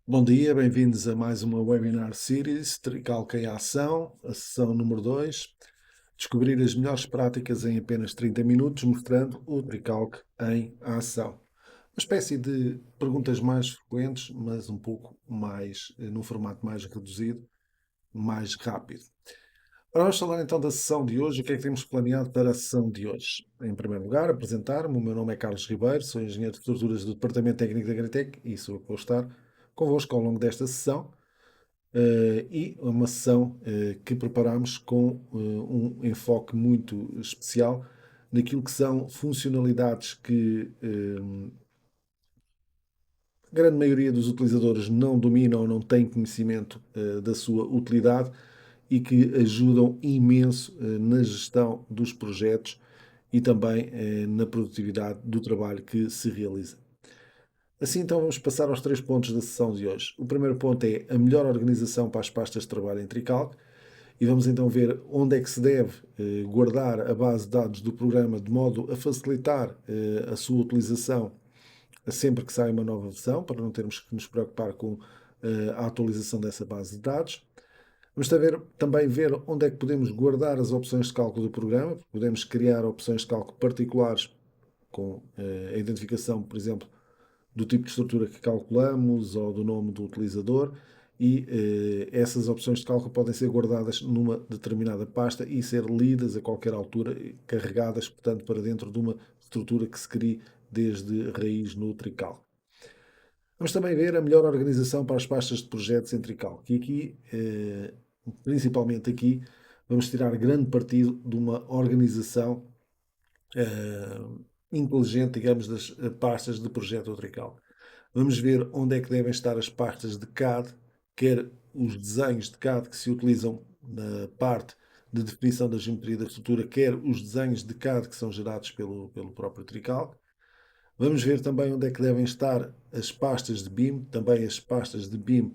Bom dia, bem-vindos a mais uma webinar series Tricalc em Ação, a sessão número 2. Descobrir as melhores práticas em apenas 30 minutos, mostrando o Tricalc em ação. Uma espécie de perguntas mais frequentes, mas um pouco mais, num formato mais reduzido, mais rápido. Ora, vamos falar então da sessão de hoje. O que é que temos planeado para a sessão de hoje? Em primeiro lugar, apresentar-me. O meu nome é Carlos Ribeiro, sou engenheiro de estruturas do Departamento Técnico da Gritec e sou eu que vou estar convosco ao longo desta sessão. E uma sessão que preparamos com um enfoque muito especial naquilo que são funcionalidades que a grande maioria dos utilizadores não dominam ou não têm conhecimento da sua utilidade e que ajudam imenso na gestão dos projetos e também na produtividade do trabalho que se realiza. Assim, então, vamos passar aos três pontos da sessão de hoje. O primeiro ponto é a melhor organização para as pastas de trabalho em Tricalc. E vamos então ver onde é que se deve guardar a base de dados do programa de modo a facilitar a sua utilização sempre que sai uma nova versão, para não termos que nos preocupar com a atualização dessa base de dados. Vamos também ver onde é que podemos guardar as opções de cálculo do programa. Podemos criar opções de cálculo particulares com a identificação, por exemplo, do tipo de estrutura que calculamos ou do nome do utilizador e essas opções de cálculo podem ser guardadas numa determinada pasta e ser lidas a qualquer altura, carregadas, portanto, para dentro de uma estrutura que se crie desde raiz no Tricalc. Vamos também ver a melhor organização para as pastas de projetos em Tricalc. E aqui, principalmente aqui, vamos tirar grande partido de uma organização inteligente, digamos, das pastas de projeto do Tricalc. Vamos ver onde é que devem estar as pastas de CAD, quer os desenhos de CAD que se utilizam na parte de definição da geometria da estrutura, quer os desenhos de CAD que são gerados pelo próprio Tricalc. Vamos ver também onde é que devem estar as pastas de BIM, também as pastas de BIM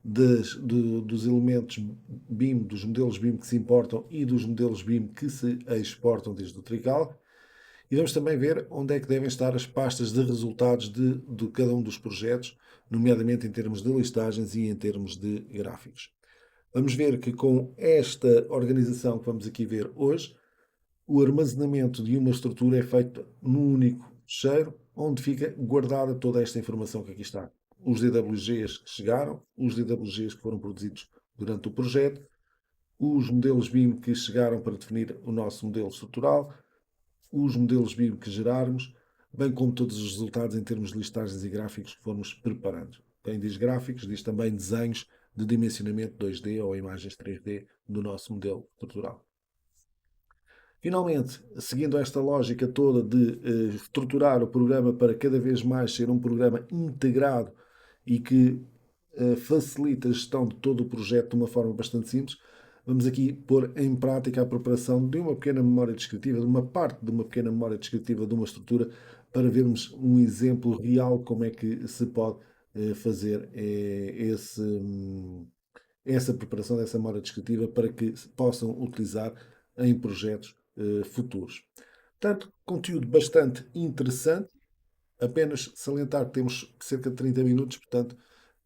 dos elementos BIM, dos modelos BIM que se importam e dos modelos BIM que se exportam desde o Tricalc. E vamos também ver onde é que devem estar as pastas de resultados de cada um dos projetos, nomeadamente em termos de listagens e em termos de gráficos. Vamos ver que com esta organização que vamos aqui ver hoje, o armazenamento de uma estrutura é feito num único fecheiro, onde fica guardada toda esta informação que aqui está. Os DWGs que chegaram, os DWGs que foram produzidos durante o projeto, os modelos BIM que chegaram para definir o nosso modelo estrutural, os modelos BIM que gerarmos, bem como todos os resultados em termos de listagens e gráficos que formos preparando. Quem diz gráficos, diz também desenhos de dimensionamento 2D ou imagens 3D do nosso modelo estrutural. Finalmente, seguindo esta lógica toda de estruturar o programa para cada vez mais ser um programa integrado e que facilita a gestão de todo o projeto de uma forma bastante simples, vamos aqui pôr em prática a preparação de uma pequena memória descritiva, de uma parte de uma pequena memória descritiva de uma estrutura, para vermos um exemplo real como é que se pode fazer essa preparação dessa memória descritiva para que se possam utilizar em projetos futuros. Portanto, conteúdo bastante interessante. Apenas salientar que temos cerca de 30 minutos, portanto,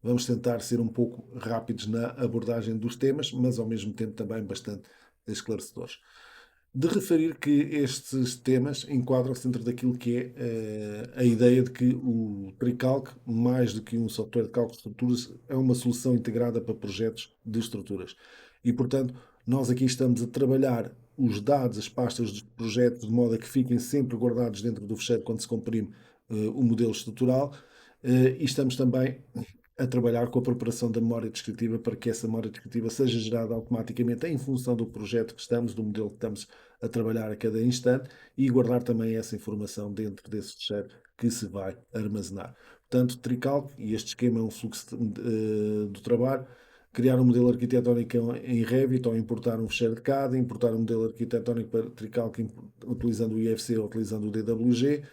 vamos tentar ser um pouco rápidos na abordagem dos temas, mas ao mesmo tempo também bastante esclarecedores. De referir que estes temas enquadram-se dentro daquilo que é a ideia de que o Tricalc, mais do que um software de cálculo de estruturas, é uma solução integrada para projetos de estruturas. E, portanto, nós aqui estamos a trabalhar os dados, as pastas dos projetos, de modo a que fiquem sempre guardados dentro do fecheiro quando se comprime o modelo estrutural. E estamos também a trabalhar com a preparação da memória descritiva para que essa memória descritiva seja gerada automaticamente em função do projeto que estamos, do modelo que estamos a trabalhar a cada instante e guardar também essa informação dentro desse fecheiro que se vai armazenar. Portanto, Tricalc, e este esquema é um fluxo do trabalho, criar um modelo arquitetónico em Revit ou importar um fecheiro de CAD, importar um modelo arquitetónico para Tricalc utilizando o IFC ou utilizando o DWG,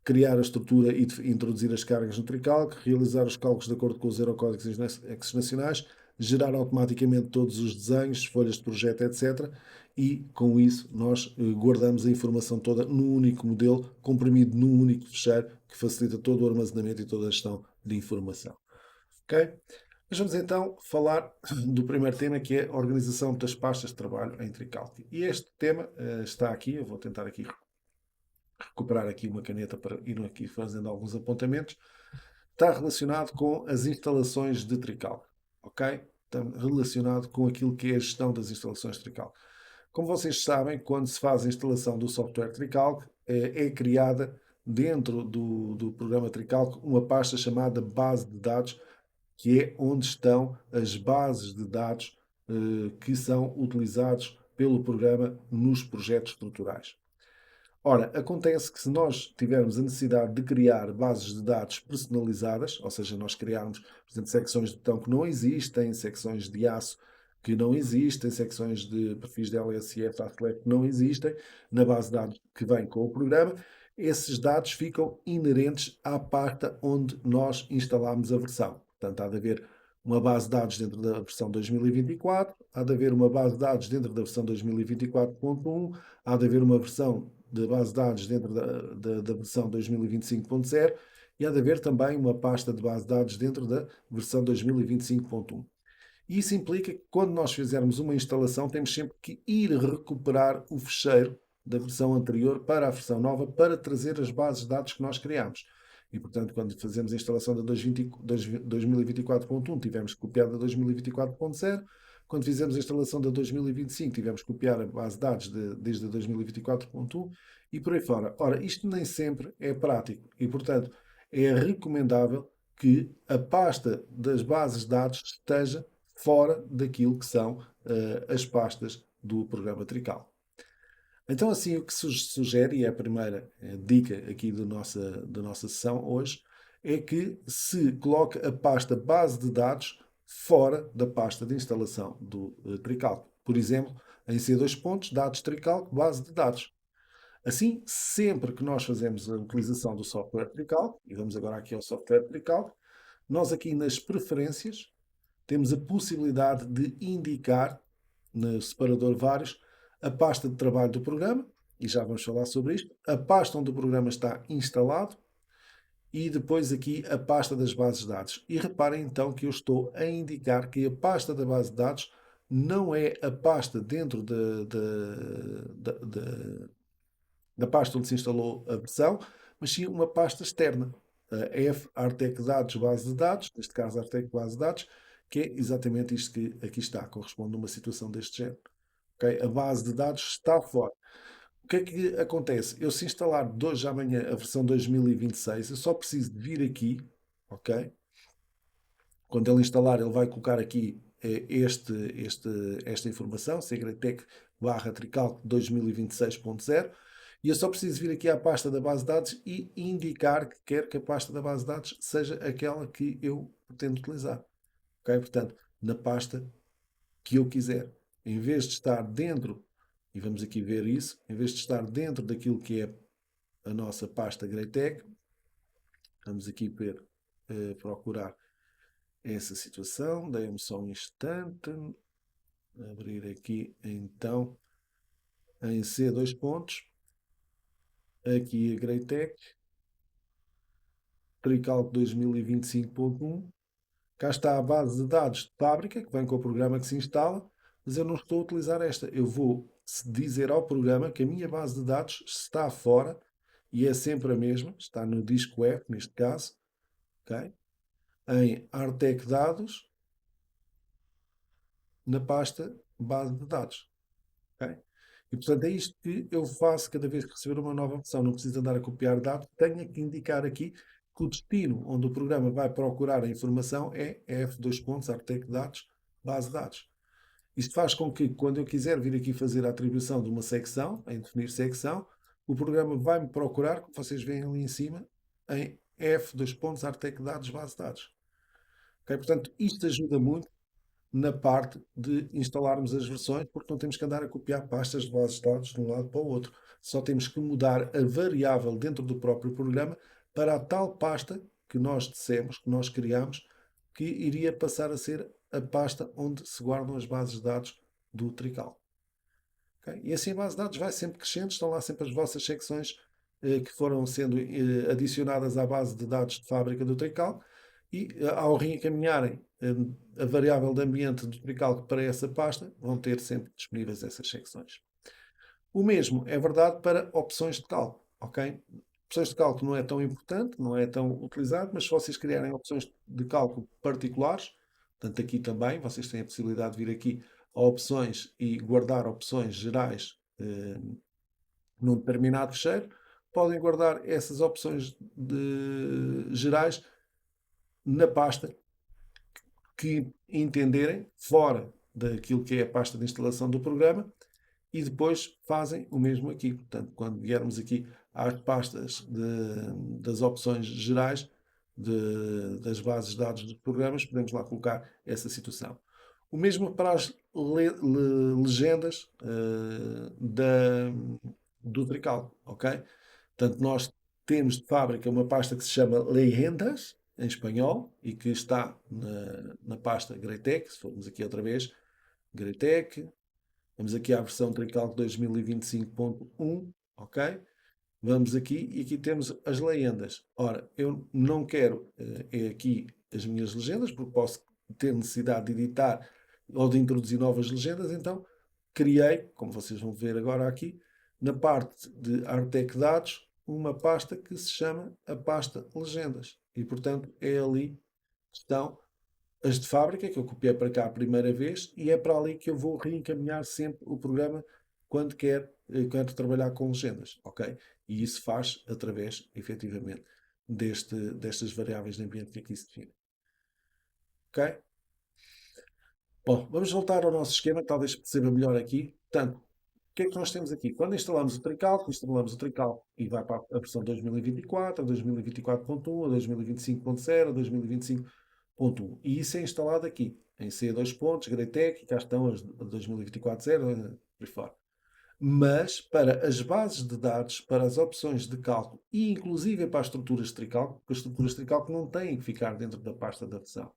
criar a estrutura e introduzir as cargas no Tricalc, realizar os cálculos de acordo com os Eurocódigos nacionais, gerar automaticamente todos os desenhos, folhas de projeto, etc. E com isso nós guardamos a informação toda num único modelo, comprimido num único fecheiro, que facilita todo o armazenamento e toda a gestão de informação. Ok? Mas vamos então falar do primeiro tema, que é a organização das pastas de trabalho em Tricalc. E este tema está aqui, eu vou tentar aqui recuperar aqui uma caneta para ir aqui fazendo alguns apontamentos. Está relacionado com as instalações de Tricalc, ok? Está relacionado com aquilo que é a gestão das instalações de Tricalc. Como vocês sabem, quando se faz a instalação do software Tricalc, é criada dentro do programa Tricalc uma pasta chamada base de dados, que é onde estão as bases de dados que são utilizados pelo programa nos projetos estruturais. Ora, acontece que se nós tivermos a necessidade de criar bases de dados personalizadas, ou seja, nós criarmos, por exemplo, secções de botão que não existem, secções de aço que não existem, secções de perfis de LSF, ATLEC que não existem, na base de dados que vem com o programa, esses dados ficam inerentes à pasta onde nós instalamos a versão. Portanto, há de haver uma base de dados dentro da versão 2024, há de haver uma base de dados dentro da versão 2024.1, há de haver uma versão de base de dados dentro da versão 2025.0 e há de haver também uma pasta de base de dados dentro da versão 2025.1. Isso implica que quando nós fizermos uma instalação, temos sempre que ir recuperar o fecheiro da versão anterior para a versão nova para trazer as bases de dados que nós criamos. E, portanto, quando fazemos a instalação da 2024.1, tivemos que copiar da 2024.0. Quando fizemos a instalação da 2025, tivemos que copiar a base de dados desde a 2024.1 e por aí fora. Ora, isto nem sempre é prático e, portanto, é recomendável que a pasta das bases de dados esteja fora daquilo que são as pastas do programa Trical. Então, assim, o que se sugere, e é a primeira dica aqui da nossa sessão hoje, é que se coloque a pasta base de dados fora da pasta de instalação do Tricalc. Por exemplo, em C2 pontos, dados Tricalc, base de dados. Assim, sempre que nós fazemos a utilização do software Tricalc, e vamos agora aqui ao software Tricalc, nós aqui nas preferências temos a possibilidade de indicar no separador vários a pasta de trabalho do programa, e já vamos falar sobre isto, a pasta onde o programa está instalado e depois aqui a pasta das bases de dados. E reparem então que eu estou a indicar que a pasta da base de dados não é a pasta dentro da pasta onde se instalou a versão, mas sim uma pasta externa. A F Artec Dados Base de Dados, neste caso Artec Base de Dados, que é exatamente isto que aqui está, corresponde a uma situação deste género. Okay? A base de dados está fora. O que é que acontece? Eu, se instalar de hoje à manhã a versão 2026, eu só preciso de vir aqui, ok? Quando ele instalar, ele vai colocar aqui esta informação, Segretec barra Tricalc 2026.0, e eu só preciso vir aqui à pasta da base de dados e indicar que quero que a pasta da base de dados seja aquela que eu pretendo utilizar. Ok? Portanto, na pasta que eu quiser. Em vez de estar dentro, e vamos aqui ver isso, em vez de estar dentro daquilo que é a nossa pasta Greatech, vamos aqui procurar essa situação. Dei-me só um instante. Abrir aqui então em C dois pontos. Aqui a Greatech. Tricalc 2025.1. Cá está a base de dados de fábrica, que vem com o programa que se instala, mas eu não estou a utilizar esta. Eu vou dizer ao programa que a minha base de dados está fora e é sempre a mesma, está no disco F, neste caso, okay? Em Artec Dados, na pasta base de dados. Okay? E portanto é isto que eu faço cada vez que receber uma nova versão. Não preciso andar a copiar dados, tenho que indicar aqui que o destino onde o programa vai procurar a informação é F2 pontos, Artec Dados, base de dados. Isto faz com que, quando eu quiser vir aqui fazer a atribuição de uma secção, em definir secção, o programa vai-me procurar, como vocês veem ali em cima, em F2 pontos, Artec Dados, base de dados. Okay? Portanto, isto ajuda muito na parte de instalarmos as versões, porque não temos que andar a copiar pastas de bases de dados de um lado para o outro. Só temos que mudar a variável dentro do próprio programa para a tal pasta que nós dissemos, que nós criamos, que iria passar a ser a pasta onde se guardam as bases de dados do Trical. Okay? E assim a base de dados vai sempre crescendo, estão lá sempre as vossas secções que foram sendo adicionadas à base de dados de fábrica do Trical e ao reencaminharem a variável de ambiente do tricalco para essa pasta, vão ter sempre disponíveis essas secções. O mesmo é verdade para opções de cálculo, ok? Opções de cálculo não é tão importante, não é tão utilizado, mas se vocês criarem opções de cálculo particulares, portanto aqui também, vocês têm a possibilidade de vir aqui a opções e guardar opções gerais num determinado fecheiro, podem guardar essas opções gerais na pasta que entenderem, fora daquilo que é a pasta de instalação do programa, e depois fazem o mesmo aqui. Portanto, quando viermos aqui às pastas das opções gerais das bases de dados dos programas, podemos lá colocar essa situação. O mesmo para as legendas do Trical, ok? Portanto, nós temos de fábrica uma pasta que se chama Leyendas, em espanhol, e que está na pasta Greitec. Se formos aqui outra vez, Greitec, vamos aqui à versão Trical 2025.1, ok? Vamos aqui e aqui temos as legendas. Ora, eu não quero aqui as minhas legendas, porque posso ter necessidade de editar ou de introduzir novas legendas, então criei, como vocês vão ver agora aqui, na parte de Artec Dados, uma pasta que se chama a pasta Legendas. E, portanto, é ali que estão as de fábrica, que eu copiei para cá a primeira vez, e é para ali que eu vou reencaminhar sempre o programa quando quero trabalhar com legendas, ok? E isso faz através, efetivamente, destas variáveis de ambiente que aqui se define. Ok? Bom, vamos voltar ao nosso esquema, que talvez perceba melhor aqui. Portanto, o que é que nós temos aqui? Quando instalamos o Trical e vai para a versão 2024, a 2024.1, a 2025.0, a 2025.1. E isso é instalado aqui, em C2 pontos, Greitec, e cá estão as de 2024.0, por aí fora. Mas para as bases de dados, para as opções de cálculo e inclusive para as estruturas de tricálculo, porque as estruturas de tricálculo não têm que ficar dentro da pasta da versão.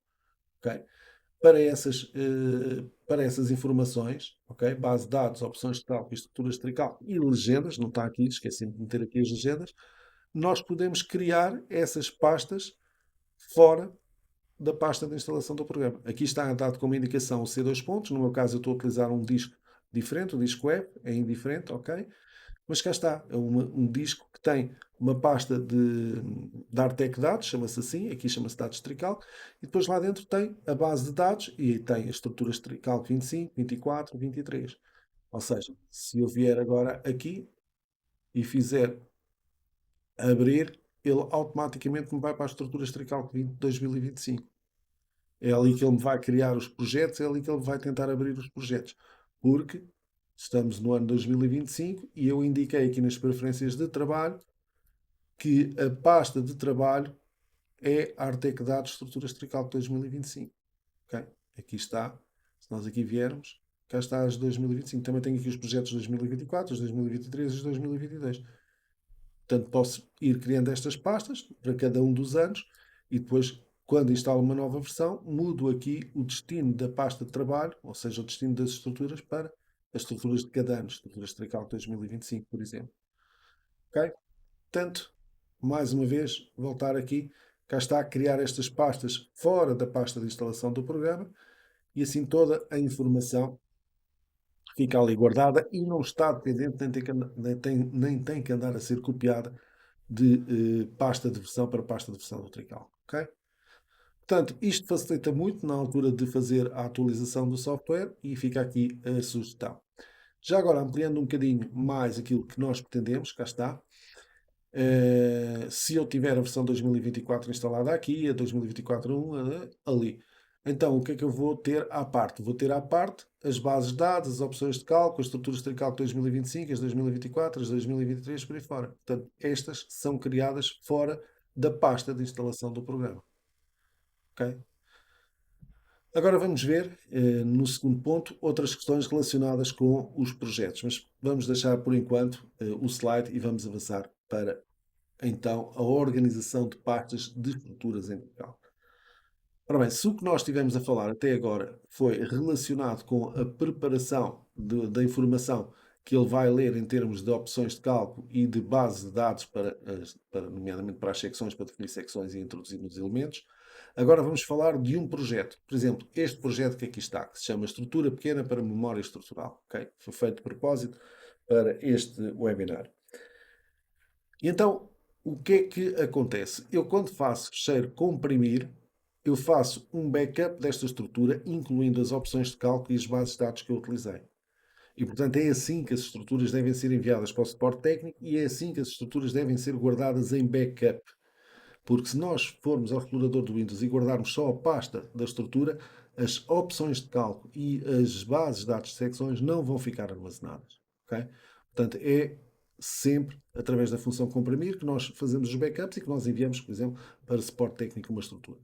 Ok? Para essas informações, ok? Base de dados, opções de cálculo, estruturas de tricálculo e legendas, não está aqui, esqueci de meter aqui as legendas, nós podemos criar essas pastas fora da pasta de instalação do programa. Aqui está dado como indicação o C2 pontos, no meu caso eu estou a utilizar um disco diferente, o disco web, é indiferente, ok? Mas cá está, é um disco que tem uma pasta de Artec dados, chama-se assim, aqui chama-se dados Trical, e depois lá dentro tem a base de dados e tem as estruturas Trical 25, 24, 23. Ou seja, se eu vier agora aqui e fizer abrir, ele automaticamente me vai para as estruturas Trical 2025. É ali que ele me vai criar os projetos, é ali que ele vai tentar abrir os projetos. Porque estamos no ano 2025 e eu indiquei aqui nas preferências de trabalho que a pasta de trabalho é Artec Dados Estruturas Tricalc 2025. Okay? Aqui está. Se nós aqui viermos, cá está as 2025. Também tenho aqui os projetos de 2024, os 2023 e os 2022. Portanto, posso ir criando estas pastas para cada um dos anos e depois, quando instalo uma nova versão, mudo aqui o destino da pasta de trabalho, ou seja, o destino das estruturas para as estruturas de cada ano, estruturas de Tricalc 2025, por exemplo. Ok? Portanto, mais uma vez, voltar aqui, cá está a criar estas pastas fora da pasta de instalação do programa e assim toda a informação fica ali guardada e não está dependente, nem tem que andar a ser copiada de pasta de versão para pasta de versão do Trical. Ok? Portanto, isto facilita muito na altura de fazer a atualização do software e fica aqui a sugestão. Já agora, ampliando um bocadinho mais aquilo que nós pretendemos, cá está. Se eu tiver a versão 2024 instalada aqui, a 2024.1 ali. Então, o que é que eu vou ter à parte? Vou ter à parte as bases de dados, as opções de cálculo, as estruturas de tricálculo 2025, as 2024, as 2023, por aí fora. Portanto, estas são criadas fora da pasta de instalação do programa. Ok? Agora vamos ver, no segundo ponto, outras questões relacionadas com os projetos. Mas vamos deixar por enquanto o slide e vamos avançar para então a organização de pastas de estruturas em Portugal. Ora bem, se o que nós estivemos a falar até agora foi relacionado com a preparação da informação que ele vai ler em termos de opções de cálculo e de base de dados nomeadamente para as secções, para definir secções e introduzir nos elementos, Agora vamos falar de um projeto. Por exemplo, este projeto que aqui está, que se chama Estrutura Pequena para Memória Estrutural. Okay? Foi feito de propósito para este webinar. E então, o que é que acontece? Eu, quando faço fecheiro comprimir, eu faço um backup desta estrutura, incluindo as opções de cálculo e as bases de dados que eu utilizei. E, portanto, é assim que as estruturas devem ser enviadas para o suporte técnico e é assim que as estruturas devem ser guardadas em backup. Porque se nós formos ao explorador do Windows e guardarmos só a pasta da estrutura, as opções de cálculo e as bases de dados de secções não vão ficar armazenadas. Okay? Portanto, é sempre através da função comprimir que nós fazemos os backups e que nós enviamos, por exemplo, para suporte técnico uma estrutura.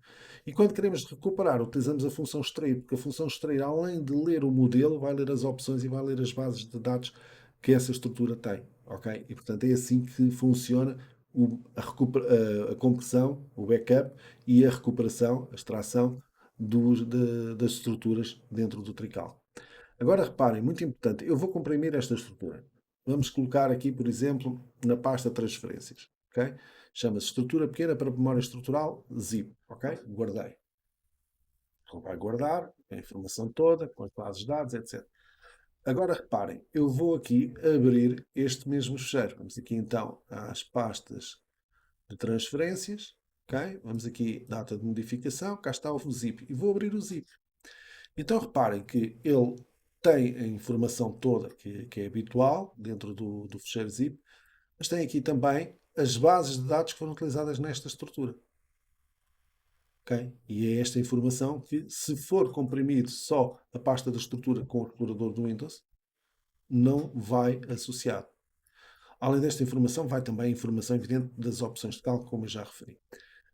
E quando queremos recuperar, utilizamos a função extrair, porque a função extrair, além de ler o modelo, vai ler as opções e vai ler as bases de dados que essa estrutura tem. Okay? E, portanto, é assim que funciona a compressão, o backup e a recuperação, a extração das estruturas dentro do trical. Agora reparem, muito importante, eu vou comprimir esta estrutura. Vamos colocar aqui, por exemplo, na pasta transferências. Okay? Chama-se estrutura pequena para memória estrutural, zip. Okay? Guardei. Então vai guardar a informação toda, com as bases de dados, etc. Agora reparem, eu vou aqui abrir este mesmo fecheiro. Vamos aqui então às pastas de transferências. Okay? Vamos aqui, data de modificação, cá está o zip. E vou abrir o zip. Então reparem que ele tem a informação toda que é habitual dentro do fecheiro zip, mas tem aqui também as bases de dados que foram utilizadas nesta estrutura. Okay? E é esta informação que, se for comprimido só a pasta da estrutura com o explorador do Windows, não vai associar. Além desta informação, vai também a informação evidente das opções de cálculo, como eu já referi.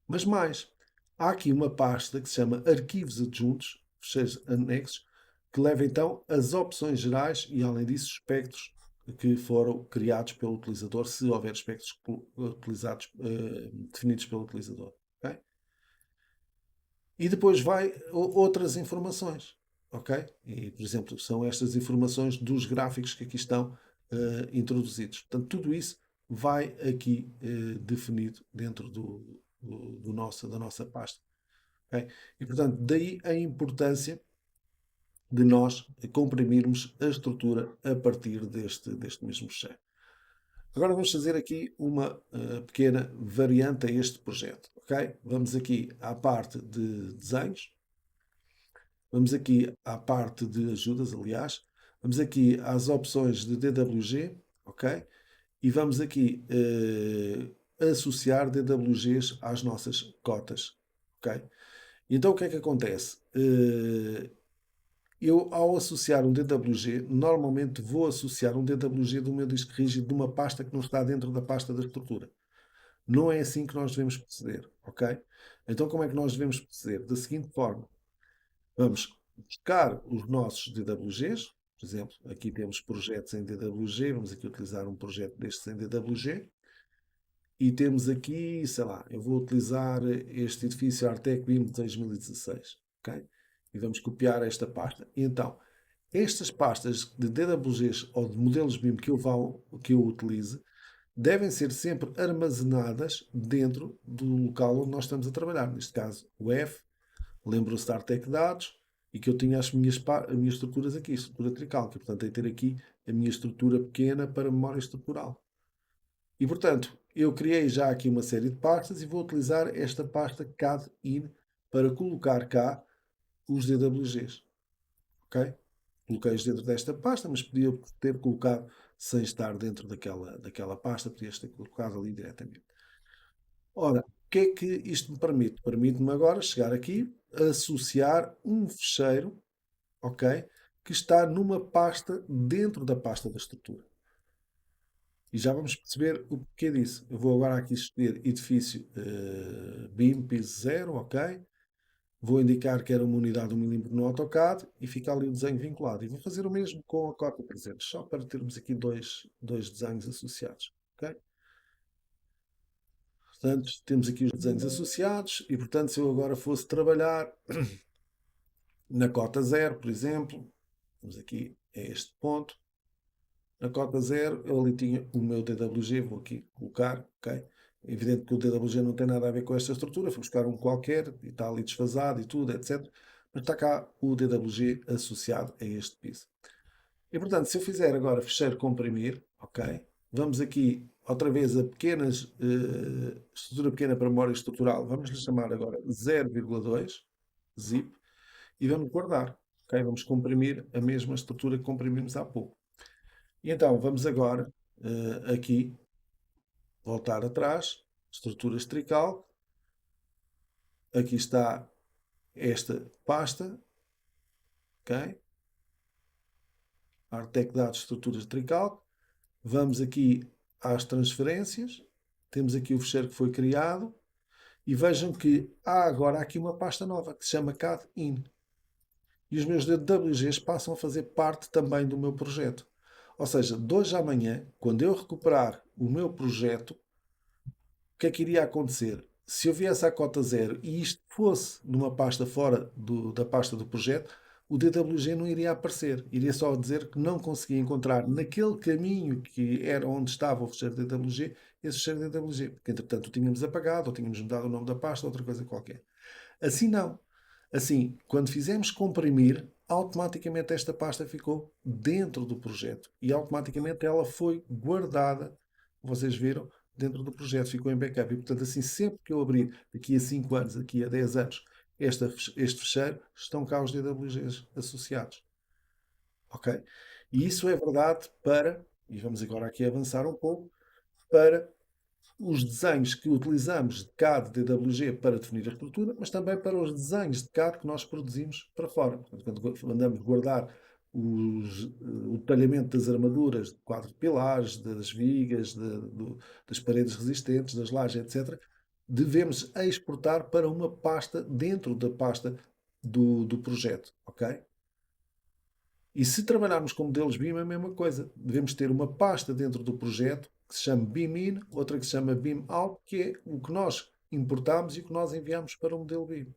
Mas mais, há aqui uma pasta que se chama Arquivos Adjuntos, fecheiros anexos, que leva então as opções gerais e, além disso, espectros que foram criados pelo utilizador, se houver espectros utilizados, definidos pelo utilizador. Okay? E depois vai outras informações. Okay? E, por exemplo, são estas informações dos gráficos que aqui estão introduzidos. Portanto, tudo isso vai aqui definido dentro da nossa pasta. Okay? E, portanto, daí a importância de nós comprimirmos a estrutura a partir deste mesmo fecheiro. Agora vamos fazer aqui uma pequena variante a este projeto. Okay? Vamos aqui à parte de desenhos. Vamos aqui à parte de ajudas, aliás. Vamos aqui às opções de DWG. Ok? E vamos aqui associar DWGs às nossas cotas. Ok? Então o que é que acontece? Eu, ao associar um DWG, normalmente vou associar um DWG do meu disco rígido de uma pasta que não está dentro da pasta da estrutura. Não é assim que nós devemos proceder, ok? Então como é que nós devemos proceder? Da seguinte forma. Vamos buscar os nossos DWGs. Por exemplo, aqui temos projetos em DWG. Vamos aqui utilizar um projeto destes em DWG. E temos aqui, sei lá, eu vou utilizar este edifício Artec BIM de 2016. Ok? E vamos copiar esta pasta. E então, estas pastas de DWGs ou de modelos BIM que eu utilize devem ser sempre armazenadas dentro do local onde nós estamos a trabalhar. Neste caso, o F, lembro-se da Artec Dados e que eu tinha as minhas estruturas aqui, estrutura trical, que portanto tem que ter aqui a minha estrutura pequena para memória estrutural. E, portanto, eu criei já aqui uma série de pastas e vou utilizar esta pasta CAD-IN para colocar cá os DWGs. Ok? Coloquei-os dentro desta pasta, mas podia ter colocado sem estar dentro daquela pasta, podia ter colocado ali diretamente. Ora, o que é que isto me permite? Permite-me agora chegar aqui, associar um fecheiro, ok? Que está numa pasta dentro da pasta da estrutura. E já vamos perceber o porquê disso. Eu vou agora aqui escolher edifício BIM piso 0, ok? Vou indicar que era uma unidade de 1 milímetro no AutoCAD e fica ali o desenho vinculado. E vou fazer o mesmo com a cota presente, só para termos aqui dois desenhos associados, ok? Portanto, temos aqui os desenhos associados e, portanto, se eu agora fosse trabalhar na cota 0, por exemplo, vamos aqui a este ponto, na cota 0, eu ali tinha o meu DWG, vou aqui colocar, ok? evidente que o DWG não tem nada a ver com esta estrutura, fui buscar um qualquer e está ali desfasado e tudo, etc. Mas está cá o DWG associado a este piso. E portanto, se eu fizer agora fecheiro comprimir, ok? Vamos aqui outra vez a pequenas, estrutura pequena para memória estrutural, vamos lhe chamar agora 0,2 zip e vamos guardar, ok? Vamos comprimir a mesma estrutura que comprimimos há pouco. E então vamos agora aqui voltar atrás, estrutura estrical, aqui está esta pasta, ok? Artec dados estruturas estrical. Vamos aqui às transferências, temos aqui o fecheiro que foi criado e vejam que há agora aqui uma pasta nova que se chama CAD-IN. E os meus DWGs passam a fazer parte também do meu projeto. Ou seja, de hoje à amanhã, quando eu recuperar o meu projeto, o que é que iria acontecer? Se eu viesse à cota zero e isto fosse numa pasta fora da pasta do projeto, o DWG não iria aparecer. Iria só dizer que não conseguia encontrar naquele caminho que era onde estava o fecheiro DWG, esse fecheiro DWG. Porque, entretanto, o tínhamos apagado ou tínhamos mudado o nome da pasta, outra coisa qualquer. Assim não. Assim, quando fizemos comprimir, automaticamente esta pasta ficou dentro do projeto e automaticamente ela foi guardada, vocês viram, dentro do projeto, ficou em backup. E portanto, assim, sempre que eu abrir daqui a 5 anos, daqui a 10 anos, este fecheiro, estão cá os DWGs associados. Ok? E isso é verdade para, e vamos agora aqui avançar um pouco, para os desenhos que utilizamos de CAD DWG para definir a estrutura, mas também para os desenhos de CAD que nós produzimos para fora. Portanto, quando mandamos guardar o detalhamento das armaduras, de quadro de pilares, das vigas, das paredes resistentes, das lajes, etc., devemos exportar para uma pasta dentro da pasta do projeto. Ok? E se trabalharmos com modelos BIM, é a mesma coisa. Devemos ter uma pasta dentro do projeto que se chama BIM-IN, outra que se chama BIM-OUT, que é o que nós importamos e o que nós enviamos para o modelo BIM.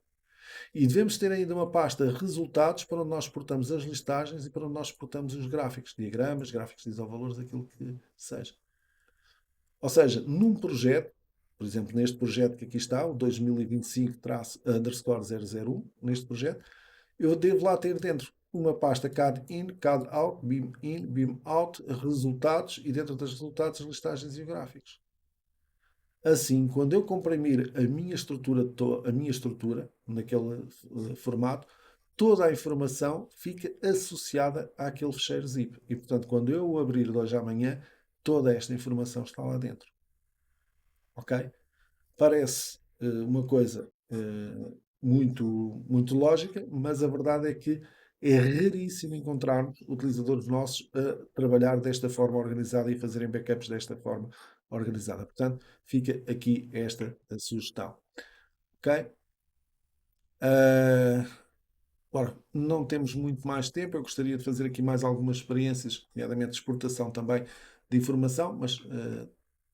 E devemos ter ainda uma pasta resultados para onde nós exportamos as listagens e para onde nós exportamos os gráficos, diagramas, gráficos de isovalores, aquilo que seja. Ou seja, num projeto, por exemplo, neste projeto que aqui está, o 2025-_001, neste projeto, eu devo lá ter dentro uma pasta CAD-IN, CAD-OUT, BIM-IN, BIM-OUT, resultados e dentro dos resultados as listagens e gráficos. Assim, quando eu comprimir a minha estrutura naquele formato, toda a informação fica associada àquele fecheiro zip. E, portanto, quando eu o abrir de hoje à manhã, toda esta informação está lá dentro. Ok? Parece uma coisa muito, muito lógica, mas a verdade é que é raríssimo encontrarmos utilizadores nossos a trabalhar desta forma organizada e fazerem backups desta forma organizada. Portanto, fica aqui esta sugestão. Ok? Uh, Ora, não temos muito mais tempo. Eu gostaria de fazer aqui mais algumas experiências, nomeadamente de exportação também de informação, mas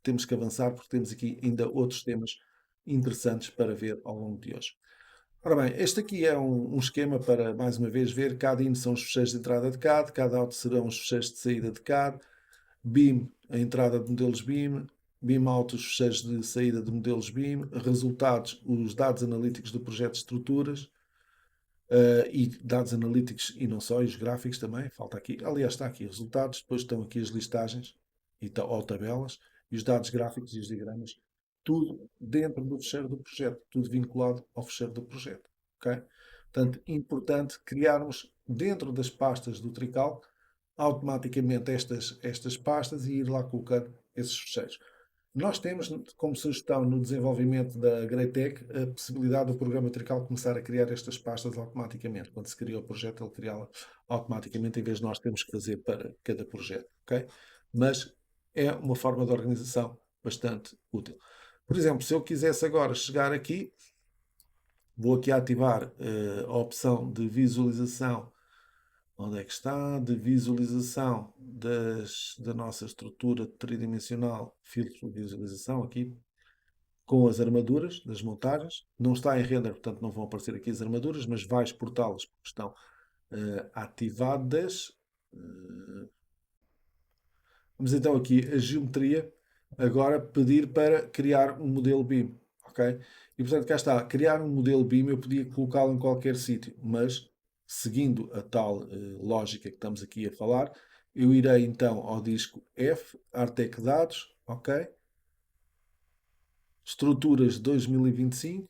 temos que avançar porque temos aqui ainda outros temas interessantes para ver ao longo de hoje. Ora bem, este aqui é um esquema para, mais uma vez, ver cada IN são os fecheiros de entrada de CAD, cada OUT serão os fecheiros de saída de CAD, BIM, a entrada de modelos BIM, BIM-OUT, os fecheiros de saída de modelos BIM, resultados, os dados analíticos do projeto de estruturas, e dados analíticos e não só, e os gráficos também, falta aqui. Aliás, está aqui resultados, depois estão aqui as listagens ou tabelas, e os dados gráficos e os diagramas, tudo dentro do fecheiro do projeto, tudo vinculado ao fecheiro do projeto. Ok? Portanto, importante criarmos dentro das pastas do Trical automaticamente estas pastas e ir lá colocando esses fecheiros. Nós temos como sugestão no desenvolvimento da Greatech a possibilidade do programa Trical começar a criar estas pastas automaticamente. Quando se cria o projeto, ele criá-la automaticamente, em vez de nós termos que fazer para cada projeto. Okay? Mas é uma forma de organização bastante útil. Por exemplo, se eu quisesse agora chegar aqui, vou aqui ativar a opção de visualização. Onde é que está? De visualização da nossa estrutura tridimensional, filtro de visualização aqui, com as armaduras das montagens. Não está em render, portanto não vão aparecer aqui as armaduras, mas vai exportá-las porque estão ativadas. Vamos então aqui a geometria. agora pedir para criar um modelo BIM, ok? E portanto cá está, criar um modelo BIM eu podia colocá-lo em qualquer sítio, mas seguindo a tal lógica que estamos aqui a falar, eu irei então ao disco F, Artec Dados, ok? Estruturas 2025,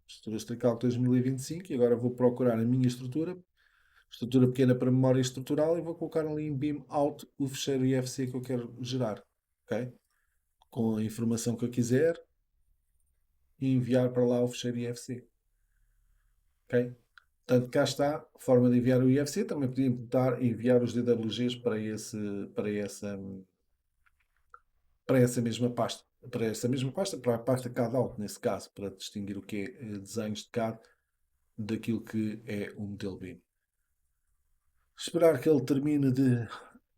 estruturas Tricalc 2025, e agora vou procurar a minha estrutura pequena para memória estrutural, e vou colocar ali em BIM out o fecheiro IFC que eu quero gerar, ok? Com a informação que eu quiser e enviar para lá o fecheiro IFC, ok? Portanto, cá está a forma de enviar o IFC. Também podia importar e enviar os DWGs para essa, para essa mesma pasta. Para essa mesma pasta, para a pasta CAD-Out, nesse caso, para distinguir o que é desenhos de CAD daquilo que é o modelo BIM. Esperar que ele termine de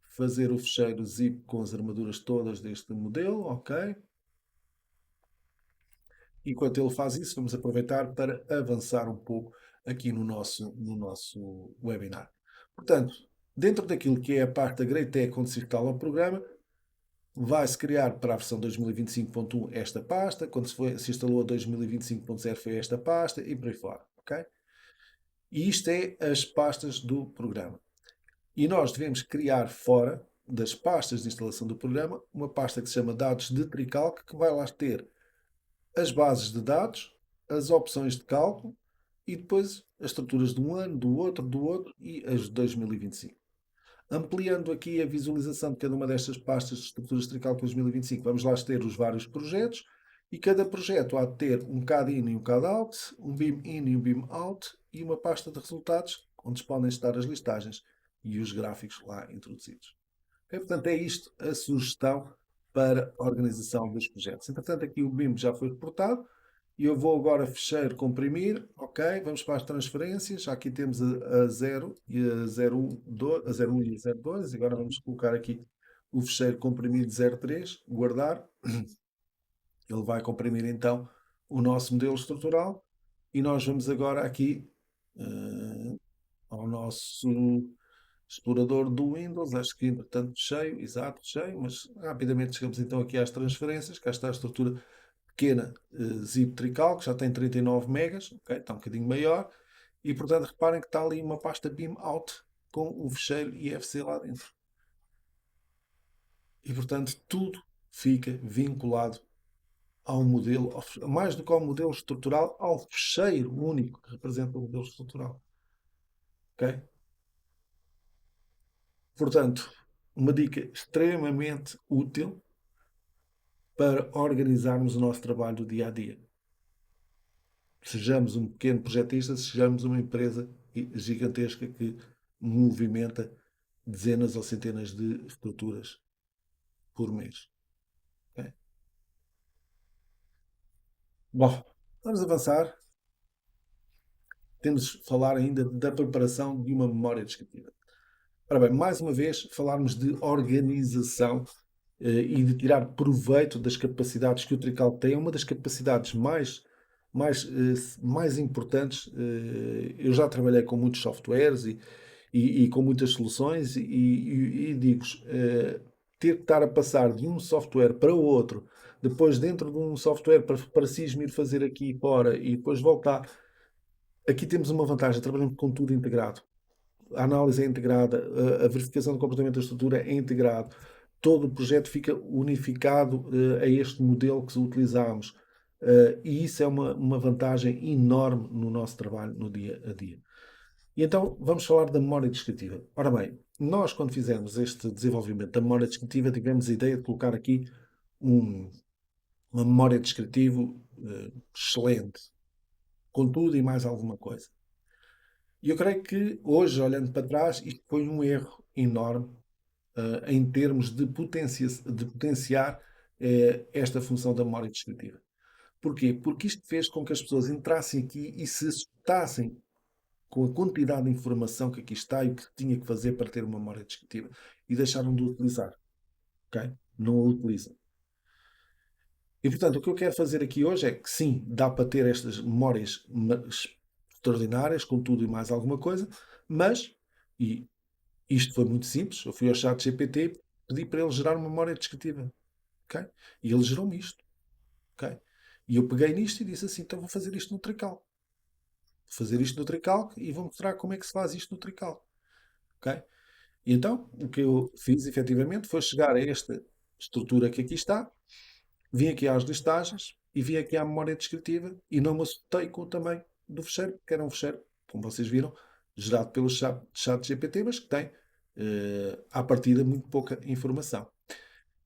fazer o fecheiro zip com as armaduras todas deste modelo, ok? Enquanto ele faz isso, vamos aproveitar para avançar um pouco aqui no nosso webinar. Portanto, dentro daquilo que é a parte da GreyTech, onde se instala o programa, vai-se criar para a versão 2025.1 esta pasta, quando se instalou a 2025.0 foi esta pasta e por aí fora, ok? E isto é as pastas do programa. E nós devemos criar fora das pastas de instalação do programa uma pasta que se chama dados de Tricalc, que vai lá ter as bases de dados, as opções de cálculo e depois as estruturas de um ano, do outro e as de 2025. Ampliando aqui a visualização de cada uma destas pastas de estruturas de Tricalc 2025, vamos lá ter os vários projetos e cada projeto há de ter um CAD-in e um CAD-out, um BIM-in e um BIM-out e uma pasta de resultados onde podem estar as listagens e os gráficos lá introduzidos. Ok? Portanto, é isto a sugestão para a organização dos projetos. Entretanto, aqui o BIM já foi reportado e eu vou agora fecheiro comprimir. Ok, vamos para as transferências. Aqui temos a 0 e a 01, a 01 e a 02. Agora vamos colocar aqui o fecheiro comprimido 03, guardar. Ele vai comprimir então o nosso modelo estrutural e nós vamos agora aqui ao nosso explorador do Windows, acho que entretanto cheio, exato, cheio, mas rapidamente chegamos então aqui às transferências. Cá está a estrutura pequena zip trical, que já tem 39 megas, ok, está um bocadinho maior, e portanto reparem que está ali uma pasta BIM out com o fecheiro IFC lá dentro. E portanto tudo fica vinculado ao modelo, mais do que ao modelo estrutural, ao fecheiro único que representa o modelo estrutural. Ok? Portanto, uma dica extremamente útil para organizarmos o nosso trabalho do dia a dia. Sejamos um pequeno projetista, sejamos uma empresa gigantesca que movimenta dezenas ou centenas de estruturas por mês. Ok? Bom, vamos avançar. Temos de falar ainda da preparação de uma memória descritiva. Ora bem, mais uma vez, falarmos de organização e de tirar proveito das capacidades que o Trical tem. É uma das capacidades mais importantes. Eu já trabalhei com muitos softwares e com muitas soluções e digo-vos, ter que estar a passar de um software para o outro, depois dentro de um software para cisma ir fazer aqui e fora e depois voltar. Aqui temos uma vantagem, trabalhamos com tudo integrado. A análise é integrada, a verificação do comportamento da estrutura é integrado, todo o projeto fica unificado a este modelo que utilizamos. E isso é uma vantagem enorme no nosso trabalho no dia a dia. E então vamos falar da memória descritiva. Ora bem, nós quando fizemos este desenvolvimento da memória descritiva tivemos a ideia de colocar aqui um- uma memória descritiva excelente, com tudo e mais alguma coisa. E eu creio que hoje, olhando para trás, isto foi um erro enorme em termos de potenciar esta função da memória descritiva. Porquê? Porque isto fez com que as pessoas entrassem aqui e se assustassem com a quantidade de informação que aqui está e o que tinha que fazer para ter uma memória descritiva e deixaram de utilizar. Ok? Não a utilizam. E portanto, o que eu quero fazer aqui hoje é que sim, dá para ter estas memórias extraordinárias, com tudo e mais alguma coisa, mas, e isto foi muito simples, eu fui ao chat GPT, pedi para ele gerar uma memória descritiva. ok? E ele gerou-me isto, ok? E eu peguei nisto e disse assim, então vou fazer isto no Tricalc. Vou fazer isto no Tricalc e vou mostrar como é que se faz isto no Tricalc, ok? E então, o que eu fiz efetivamente foi chegar a esta estrutura que aqui está, vim aqui às listagens e vim aqui à memória descritiva e não me assustei com o tamanho do fecheiro, que era um fecheiro, como vocês viram, gerado pelo chat GPT, mas que tem, à partida, muito pouca informação.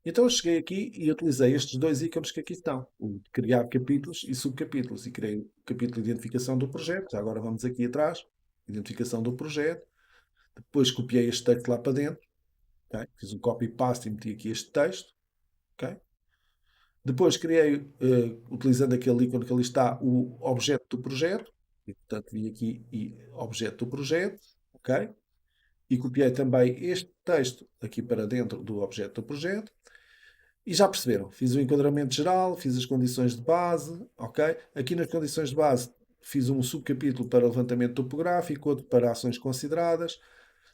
Então eu cheguei aqui e utilizei estes dois ícones que aqui estão, o de criar capítulos e subcapítulos, e criei o capítulo de identificação do projeto. Já agora vamos aqui atrás, identificação do projeto, depois copiei este texto lá para dentro, ok? Fiz um copy-paste e meti aqui este texto, ok? Depois criei, utilizando aquele ícone que ali está, o objeto do projeto. E, portanto, vim aqui e objeto do projeto, ok? E copiei também este texto aqui para dentro do objeto do projeto. E já perceberam, fiz o enquadramento geral, fiz as condições de base, ok? Aqui nas condições de base fiz um subcapítulo para levantamento topográfico, outro para ações consideradas,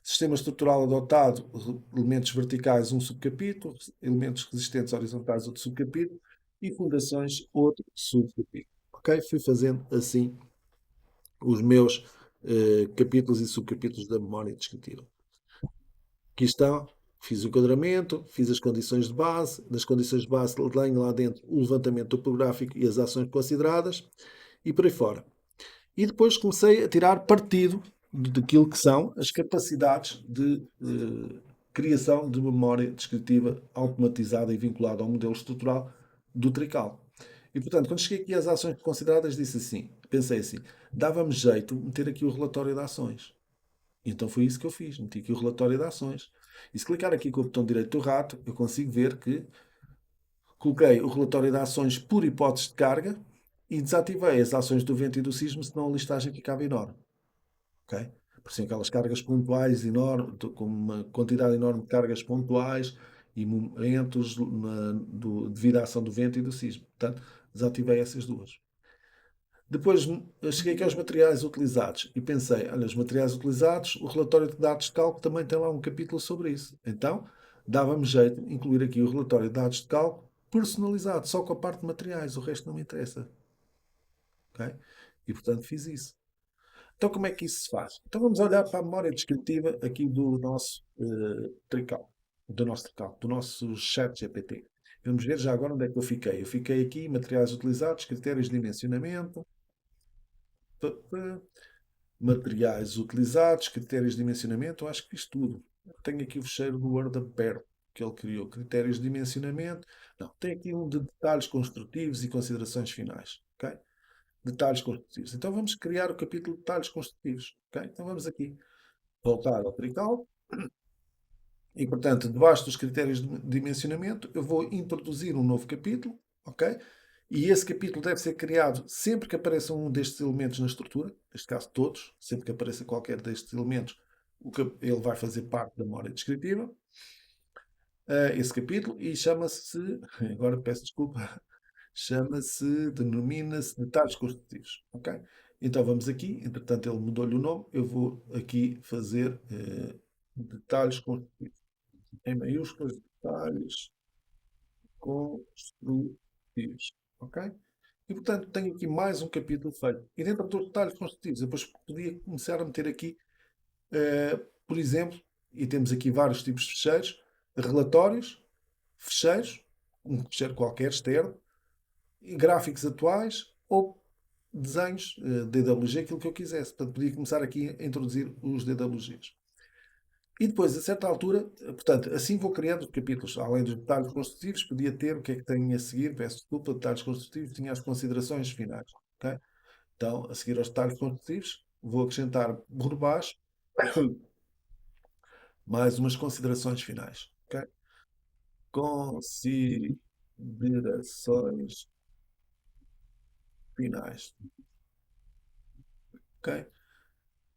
sistema estrutural adotado, elementos verticais, um subcapítulo, elementos resistentes horizontais, outro subcapítulo, e fundações, outro subcapítulo. Ok? Fui fazendo assim os meus capítulos e subcapítulos da memória descritiva. Aqui está, fiz o enquadramento, fiz as condições de base, nas condições de base tenho lá dentro o levantamento topográfico e as ações consideradas, e por aí fora. E depois comecei a tirar partido daquilo que são as capacidades de criação de memória descritiva automatizada e vinculada ao modelo estrutural do Trical. E, portanto, quando cheguei aqui às ações consideradas, disse assim, pensei assim, dava-me jeito meter aqui o relatório de ações. E então foi isso que eu fiz, meti aqui o relatório de ações. E se clicar aqui com o botão direito do rato, eu consigo ver que coloquei o relatório de ações por hipótese de carga e desativei as ações do vento e do sismo, senão a listagem ficava enorme. Ok? Por isso, aquelas cargas pontuais enormes, com uma quantidade enorme de cargas pontuais e momentos devido à ação do vento e do sismo. Portanto, desativei essas duas. Depois cheguei aqui aos materiais utilizados e pensei, olha, os materiais utilizados, o relatório de dados de cálculo também tem lá um capítulo sobre isso. Então, dava-me jeito de incluir aqui o relatório de dados de cálculo personalizado, só com a parte de materiais, o resto não me interessa. Ok? E, portanto, fiz isso. Então, como é que isso se faz? Então, vamos olhar para a memória descritiva aqui do nosso Trical, do nosso chat GPT. Vamos ver já agora onde é que eu fiquei. Eu fiquei aqui, materiais utilizados, critérios de dimensionamento, materiais utilizados, critérios de dimensionamento, eu acho que fiz tudo. Tenho aqui o fecheiro do Word aberto que ele criou, critérios de dimensionamento. Não, tem aqui um de detalhes construtivos e considerações finais. Ok? Detalhes construtivos. Então vamos criar o capítulo de detalhes construtivos. Ok? Então vamos aqui voltar ao Trical. E, portanto, debaixo dos critérios de dimensionamento, eu vou introduzir um novo capítulo, ok? E esse capítulo deve ser criado sempre que apareça um destes elementos na estrutura, neste caso todos, sempre que apareça qualquer destes elementos, ele vai fazer parte da memória descritiva, esse capítulo, e chama-se, agora peço desculpa, denomina-se detalhes construtivos, ok? Então vamos aqui, entretanto ele mudou-lhe o nome, eu vou aqui fazer detalhes construtivos em maiúsculas, detalhes construtivos. Ok? E, portanto, tenho aqui mais um capítulo feito. E dentro dos detalhes construtivos, eu depois podia começar a meter aqui, por exemplo, e temos aqui vários tipos de fecheiros, relatórios, fecheiros, um fecheiro qualquer externo, e gráficos atuais ou desenhos DWG, aquilo que eu quisesse. Portanto, podia começar aqui a introduzir os DWGs. E depois, a certa altura, portanto, assim vou criando capítulos. Além dos detalhes construtivos, podia ter o que é que tenho a seguir. Peço desculpa, detalhes construtivos, tinha as considerações finais. Ok? Então, a seguir aos detalhes construtivos, vou acrescentar por baixo mais umas considerações finais. Ok? Considerações finais. Ok?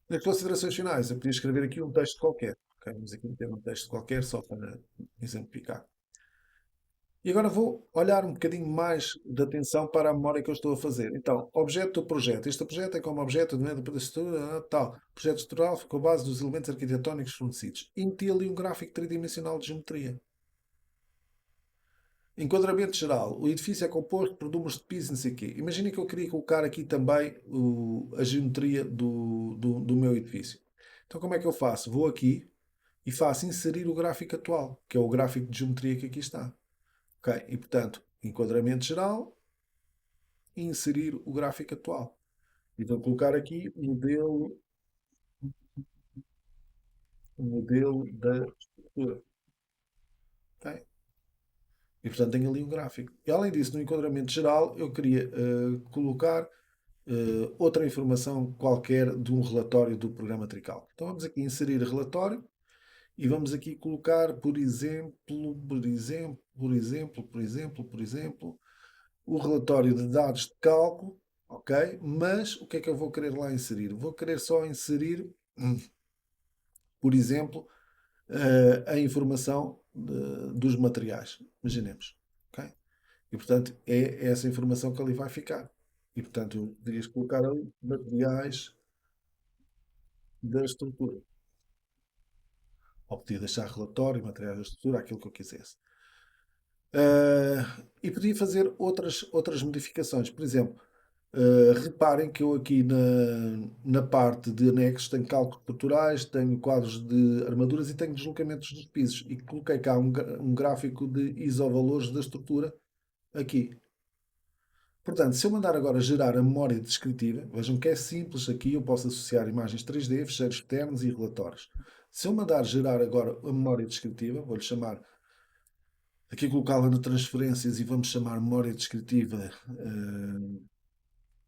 Nas considerações finais, eu podia escrever aqui um texto qualquer. Ok? Vamos aqui meter um texto qualquer só para exemplificar. E agora vou olhar um bocadinho mais de atenção para a memória que eu estou a fazer. Então, objeto do projeto. Este projeto é como objeto de da estrutura, tal. Projeto estrutural ficou a base dos elementos arquitetónicos fornecidos. E meti ali um gráfico tridimensional de geometria. Enquadramento geral. O edifício é composto por números de pisos, não sei o quê. Imagina que eu queria colocar aqui também a geometria do meu edifício. Então como é que eu faço? Vou aqui e faço inserir o gráfico atual, que é o gráfico de geometria que aqui está. Ok? E portanto, enquadramento geral e inserir o gráfico atual. E vou colocar aqui o modelo da estrutura. Ok? E portanto tenho ali um gráfico. E além disso, no enquadramento geral, eu queria colocar outra informação qualquer de um relatório do programa Trical. Então vamos aqui inserir relatório e vamos aqui colocar, por exemplo, o relatório de dados de cálculo, ok? Mas o que é que eu vou querer lá inserir? Vou querer só inserir, por exemplo, a informação dos materiais. Imaginemos, ok? E portanto é essa informação que ali vai ficar. E portanto eu terias que colocar ali materiais da estrutura. Ou podia deixar relatório, materiais da estrutura, aquilo que eu quisesse. E podia fazer outras modificações. Por exemplo, reparem que eu aqui na parte de anexos tenho cálculos estruturais, tenho quadros de armaduras e tenho deslocamentos dos pisos. E coloquei cá um gráfico de isovalores da estrutura aqui. Portanto, se eu mandar agora gerar a memória descritiva, vejam que é simples aqui, eu posso associar imagens 3D, fecheiros externos e relatórios. Se eu mandar gerar agora a memória descritiva, vou-lhe chamar, aqui colocá-la no transferências e vamos chamar memória descritiva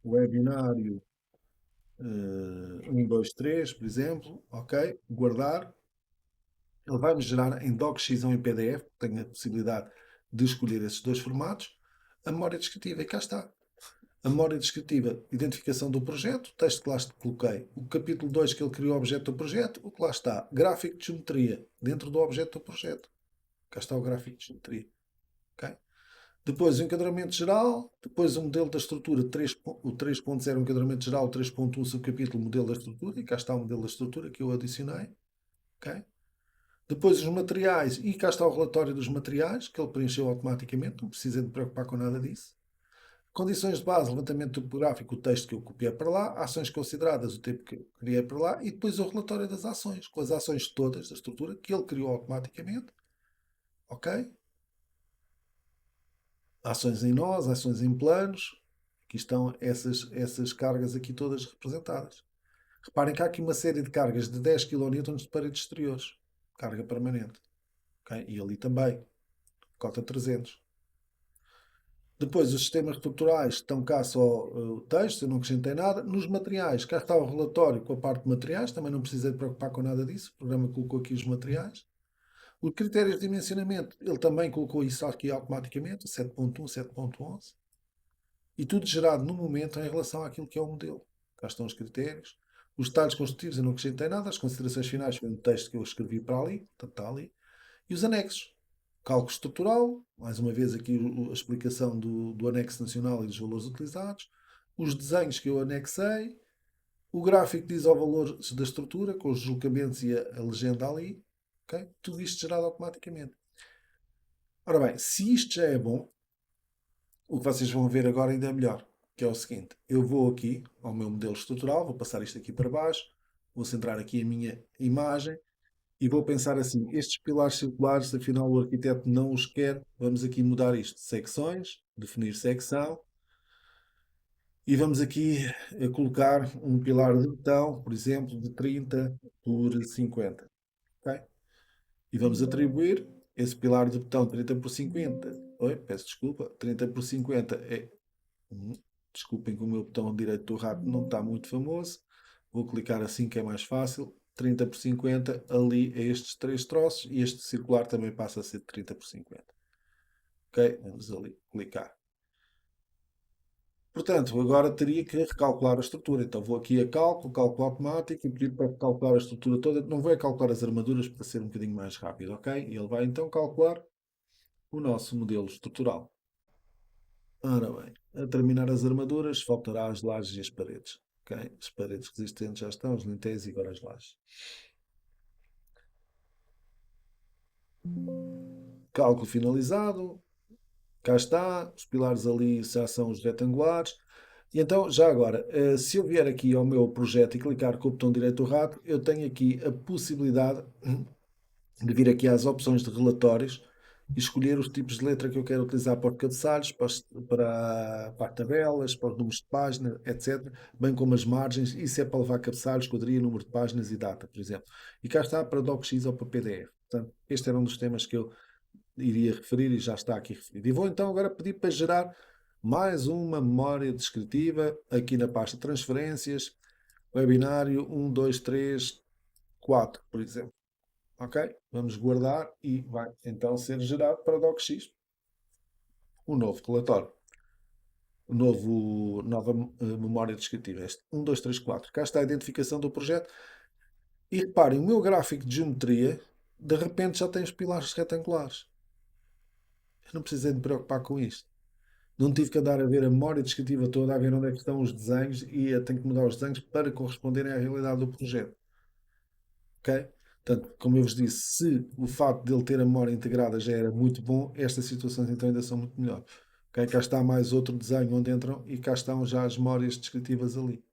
webinário 1, 2, 3, por exemplo, ok, guardar, ele vai-me gerar em DocX ou em PDF, tenho a possibilidade de escolher esses dois formatos, a memória descritiva, e cá está. A memória descritiva, identificação do projeto, o texto que lá coloquei, o capítulo 2 que ele criou o objeto do projeto, o que lá está, gráfico de geometria, dentro do objeto do projeto. Cá está o gráfico de geometria. Okay? Depois o enquadramento geral, depois o modelo da estrutura, o 3.0 enquadramento geral, o 3.1 subcapítulo modelo da estrutura, e cá está o modelo da estrutura que eu adicionei. Okay? Depois os materiais, e cá está o relatório dos materiais, que ele preencheu automaticamente, não precisa de preocupar com nada disso. Condições de base, levantamento topográfico, o texto que eu copiei para lá, ações consideradas, o tempo que eu criei para lá, e depois o relatório das ações, com as ações todas da estrutura que ele criou automaticamente, ok? Ações em nós, ações em planos, aqui estão essas cargas aqui todas representadas. Reparem que há aqui uma série de cargas de 10 kN de paredes exteriores, carga permanente, ok? E ali também, cota 300. Depois, os sistemas estruturais estão cá só o texto, eu não acrescentei nada. Nos materiais, cá está o relatório com a parte de materiais, também não precisei de preocupar com nada disso. O programa colocou aqui os materiais. Os critérios de dimensionamento, ele também colocou isso aqui automaticamente, 7.1, 7.11. E tudo gerado no momento em relação àquilo que é o modelo. Cá estão os critérios. Os detalhes construtivos eu não acrescentei nada. As considerações finais foi um texto que eu escrevi para ali, portanto está ali. E os anexos. Cálculo estrutural, mais uma vez aqui a explicação do anexo nacional e dos valores utilizados, os desenhos que eu anexei, o gráfico diz ao valor da estrutura, com os deslocamentos e a legenda ali, okay? Tudo isto gerado automaticamente. Ora bem, se isto já é bom, o que vocês vão ver agora ainda é melhor, que é o seguinte, eu vou aqui ao meu modelo estrutural, vou passar isto aqui para baixo, vou centrar aqui a minha imagem, e vou pensar assim: estes pilares circulares, afinal o arquiteto não os quer, vamos aqui mudar isto. Secções, definir secção, e vamos aqui colocar um pilar de betão, por exemplo, de 30 por 50. Ok? E vamos atribuir esse pilar de betão 30 por 50. Oi, peço desculpa, 30 por 50 é. Desculpem que o meu botão direito do rato não está muito famoso. Vou clicar assim que é mais fácil. 30 por 50 ali a estes três troços e este circular também passa a ser 30 por 50. Ok? Vamos ali clicar. Portanto, agora teria que recalcular a estrutura. Então vou aqui a cálculo automático e pedir para calcular a estrutura toda. Não vou calcular as armaduras para ser um bocadinho mais rápido, ok? E ele vai então calcular o nosso modelo estrutural. Ora bem, a terminar as armaduras, faltará as lajes e as paredes. Ok? As paredes resistentes já estão, os lintéis e agora as lajes. Cálculo finalizado. cá está, os pilares ali já são os retangulares. E então, já agora, se eu vier aqui ao meu projeto e clicar com o botão direito do rato, eu tenho aqui a possibilidade de vir aqui às opções de relatórios e escolher os tipos de letra que eu quero utilizar para os cabeçalhos, para as tabelas, para os números de página, etc. Bem como as margens. Isso é para levar cabeçalhos, quadrilha, número de páginas e data, por exemplo. E cá está para DocX ou para PDF. Portanto, este era um dos temas que eu iria referir e já está aqui referido. E vou então agora pedir para gerar mais uma memória descritiva aqui na pasta transferências, webinário 1, 2, 3, 4, por exemplo. Ok? Vamos guardar e vai então ser gerado para o DocX um novo relatório. Nova memória descritiva. Este 1, 2, 3, 4. Cá está a identificação do projeto. E reparem, o meu gráfico de geometria, de repente já tem os pilares retangulares. Eu não precisei de me preocupar com isto. Não tive que andar a ver a memória descritiva toda, a ver onde é que estão os desenhos e tenho que mudar os desenhos para corresponderem à realidade do projeto. Ok? Portanto, como eu vos disse, se o facto de ele ter a memória integrada já era muito bom, estas situações então ainda são muito melhores. Ok? Cá está mais outro desenho onde entram e cá estão já as memórias descritivas ali.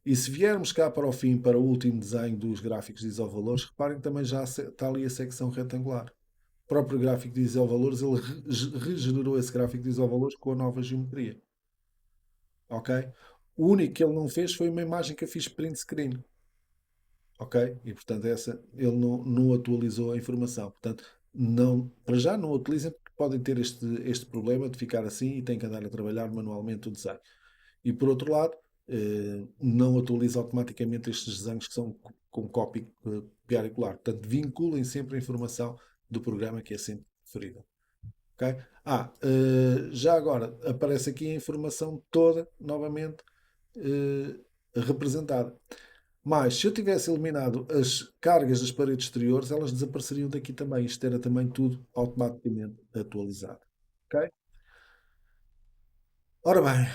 E se viermos cá para o fim, para o último desenho dos gráficos de isovalores, reparem que também já está ali a secção retangular. O próprio gráfico de isovalores, ele regenerou esse gráfico de isovalores com a nova geometria. Ok? O único que ele não fez foi uma imagem que eu fiz print screen. Ok? E portanto ele não atualizou a informação. Portanto, não, para já não utilizem porque podem ter este problema de ficar assim e têm que andar a trabalhar manualmente o desenho. E por outro lado, não atualiza automaticamente estes desenhos que são com copy, copiar e colar. Portanto, vinculem sempre a informação do programa que é sempre referida. Ok? Já agora aparece aqui a informação toda novamente representada. Mas se eu tivesse eliminado as cargas das paredes exteriores, elas desapareceriam daqui também. Isto era também tudo automaticamente atualizado. Ok? Ora bem,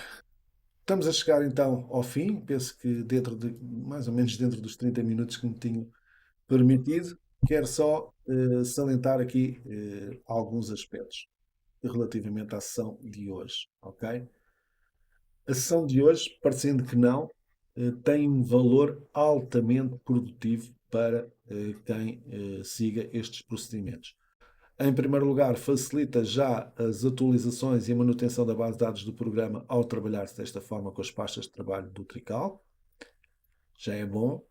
estamos a chegar então ao fim. Penso que dentro de mais ou menos dentro dos 30 minutos que me tinham permitido, quero só salientar aqui alguns aspectos relativamente à sessão de hoje. Ok? A sessão de hoje, parecendo que não, tem um valor altamente produtivo para quem siga estes procedimentos. Em primeiro lugar, facilita já as atualizações e a manutenção da base de dados do programa ao trabalhar-se desta forma com as pastas de trabalho do Trical. Já é bom.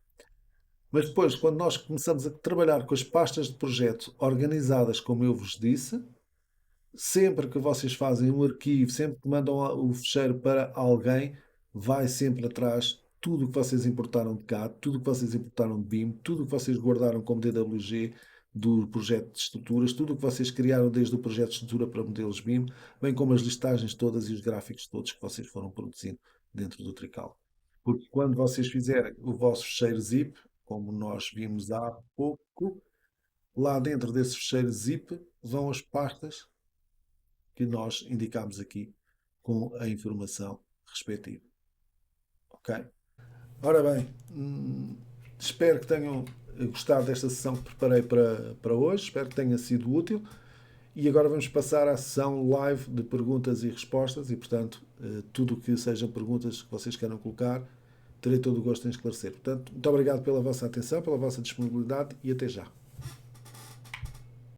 Mas depois, quando nós começamos a trabalhar com as pastas de projeto organizadas, como eu vos disse, sempre que vocês fazem um arquivo, sempre que mandam o fecheiro para alguém, vai sempre atrás tudo o que vocês importaram de CAD, tudo o que vocês importaram de BIM, tudo o que vocês guardaram como DWG do projeto de estruturas, tudo o que vocês criaram desde o projeto de estrutura para modelos BIM, bem como as listagens todas e os gráficos todos que vocês foram produzindo dentro do Trical. Porque quando vocês fizerem o vosso fecheiro zip, como nós vimos há pouco, lá dentro desse fecheiro zip vão as pastas que nós indicamos aqui com a informação respectiva. Ok? Ora bem, espero que tenham gostado desta sessão que preparei para hoje, espero que tenha sido útil. E agora vamos passar à sessão live de perguntas e respostas e, portanto, tudo o que sejam perguntas que vocês queiram colocar, terei todo o gosto em esclarecer. Portanto, muito obrigado pela vossa atenção, pela vossa disponibilidade e até já.